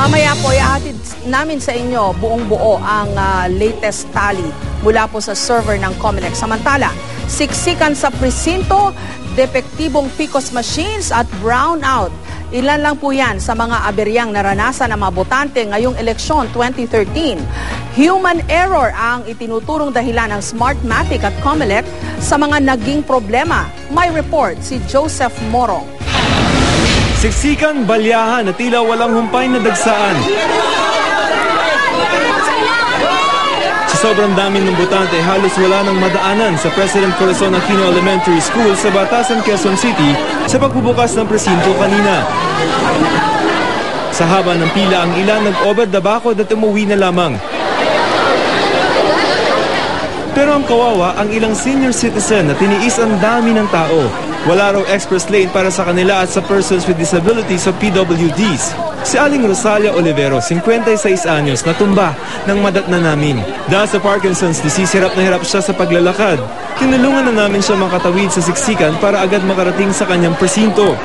Mamaya po, ihatid namin sa inyo buong buo ang latest tally mula po sa server ng COMELEC. Samantala, siksikan sa presinto, depektibong PCOS machines at brownout. Ilan lang po yan sa mga aberyang naranasan ng mga botante ngayong eleksyon 2013. Human error ang itinuturong dahilan ng Smartmatic at COMELEC sa mga naging problema. May report si Joseph Morong. Siksikan, balyahan na tila walang humpay na dagsaan. Sa sobrang dami ng botante, halos wala nang madaanan sa President Corazon Aquino Elementary School sa Batasan, Quezon City sa pagbubukas ng presinto kanina. Sa haba ng pila, ang ilan nag-obad na bakod at umuwi na lamang. Pero ang kawawa, ang ilang senior citizen na tiniis ang dami ng tao. Wala raw express lane para sa kanila at sa persons with disabilities o PWDs. Si Aling Rosalia Olivero, 56 anyos, natumba ng madatna namin. Dahil sa Parkinson's disease, hirap na hirap siya sa paglalakad. Tinulungan na namin siya makatawid sa siksikan para agad makarating sa kanyang presinto.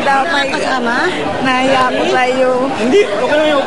Damay ka na? Nahiya ko sa'yo. Hindi, okay lang yun.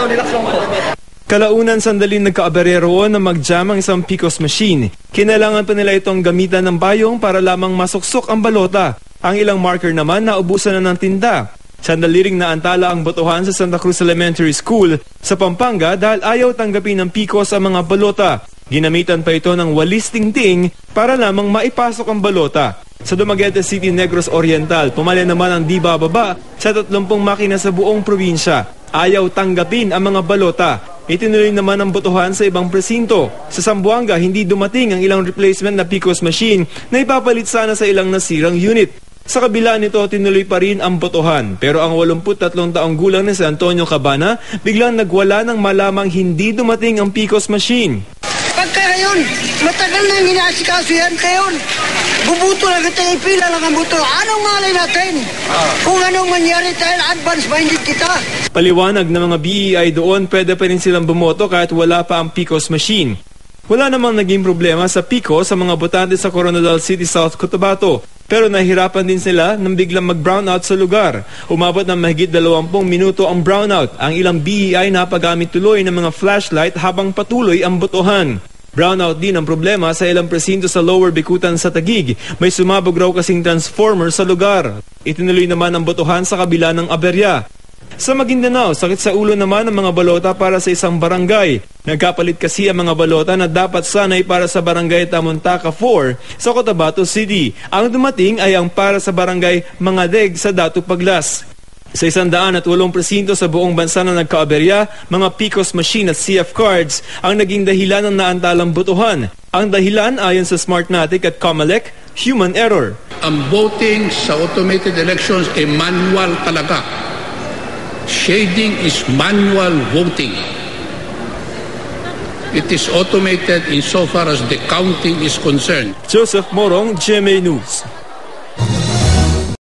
Relax lang po. Kalaunan sandali nagkaaberya roon na mag-jam ang isang PCOS machine. Kinailangan pa nila itong gamitan ng bayong para lamang masuksok ang balota. Ang ilang marker naman naubusan na ng tinda. Sandali ring naantala ang botohan sa Santa Cruz Elementary School sa Pampanga dahil ayaw tanggapin ng PCOS ang mga balota. Ginamitan pa ito ng walis tingting para lamang maipasok ang balota. Sa Dumaguete City, Negros Oriental, pumali naman ang di bababa sa 30 makina sa buong probinsya. Ayaw tanggapin ang mga balota. Itinuloy naman ang botohan sa ibang presinto. Sa Zamboanga, hindi dumating ang ilang replacement na PCOS machine na ipapalit sana sa ilang nasirang unit. Sa kabila nito, tinuloy pa rin ang botohan. Pero ang 83 taong gulang na si Antonio Cabana, biglang nagwala ng malamang hindi dumating ang PCOS machine. Pagka ngayon, matagal na yung inaasikaso yan kayon. Bubuto lang kita, ipila lang ang buto. Anong malay natin? Kung anong mangyari dahil advance-minded kita. Paliwanag ng mga BEI doon, pwede pa rin silang bumoto kahit wala pa ang PCOS machine. Wala namang naging problema sa PCOS sa mga botante sa Coronadal City, South Cotabato. Pero nahirapan din sila nang biglang mag-brownout sa lugar. Umabot ng mahigit 20 minuto ang brownout. Ang ilang BEI napagamit tuloy ng mga flashlight habang patuloy ang botohan. Brownout din ang problema sa ilang presinto sa Lower Bicutan sa Taguig. May sumabog raw kasing transformer sa lugar. Itinuloy naman ang botohan sa kabila ng aberya. Sa Maguindanao, sakit sa ulo naman ang mga balota para sa isang barangay. Nagkapalit kasi ang mga balota na dapat sanay para sa barangay Tamuntaka 4 sa Cotabato City. Ang dumating ay ang para sa barangay Mangadeg sa Datu Paglas. Sa 108 presinto sa buong bansa na nagkaaberya, mga PCOS machine at CF cards ang naging dahilan ng naantalang botohan. Ang dahilan ayon sa Smartmatic at COMELEC, human error. Ang voting sa automated elections ay manual talaga. Shading is manual voting. It is automated insofar as the counting is concerned. Joseph Morong, GMA News.